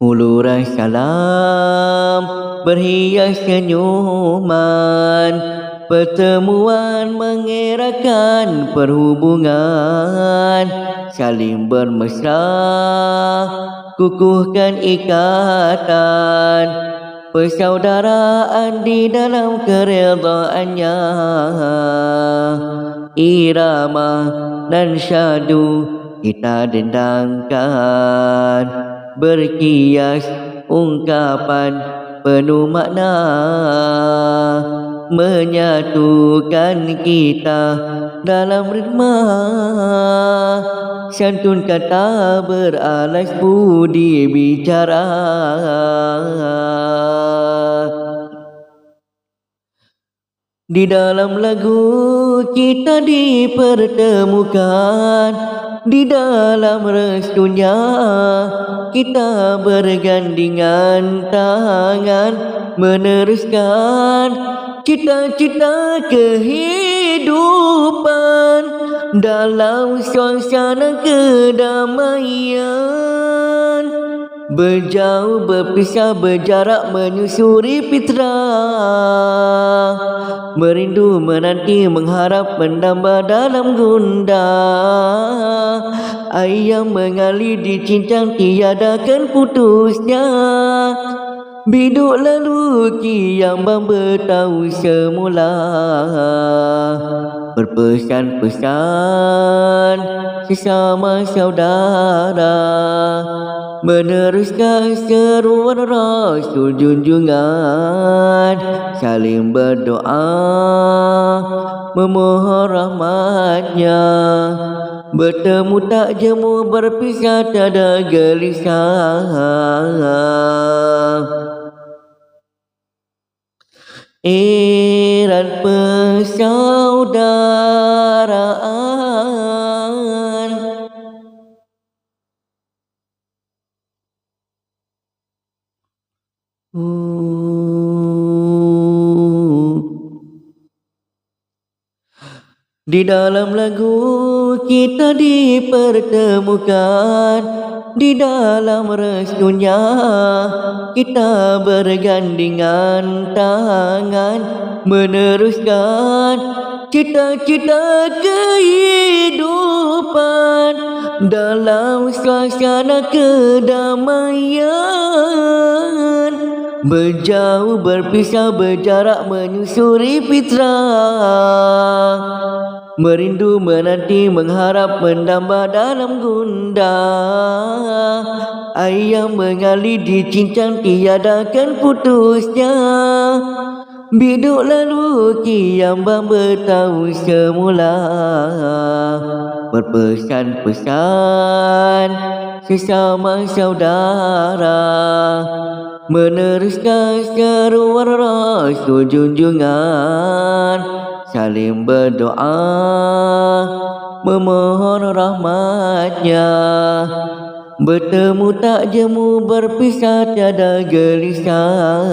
Uluran salam berhias senyuman, pertemuan mengeratkan perhubungan, saling bermesra kukuhkan ikatan, persaudaraan di dalam keredaannya. Irama dan syadu kita dendangkan, berkias ungkapan penuh makna, menyatukan kita dalam ritma, santun kata beralas budi bicara. Di dalam lagu kita dipertemukan, di dalam restunya kita bergandingan tangan, meneruskan cita-cita kehidupan dalam suasana kedamaian. Berjauh, berpisah, berjarak, menyusuri fitrah, merindu, menanti, mengharap, mendamba dalam gundah. Air yang mengalir di cincang tiadakan putusnya, biduk lalu kiambang bertahu semula. Berpesan-pesan sesama saudara, meneruskan seruan Rasul junjungan, saling berdoa memohon rahmatnya. Bertemu tak jemu, berpisah tiada gelisah. Erat persaudaraan. Di dalam lagu kita dipertemukan, di dalam restunya kita bergandingan tangan, meneruskan cita-cita kehidupan dalam suasana kedamaian. Berjauh, berpisah, berjarak, menyusuri fitrah, merindu, menanti, mengharap, mendamba dalam gundah. Air yang mengalir di cincang tiadakan putusnya, biduk lalu kiambang bertahu semula. Berpesan-pesan sesama saudara, meneruskan seruan Rasul junjungan, saling berdoa memohon rahmatnya. Bertemu tak jemu, berpisah tiada gelisah.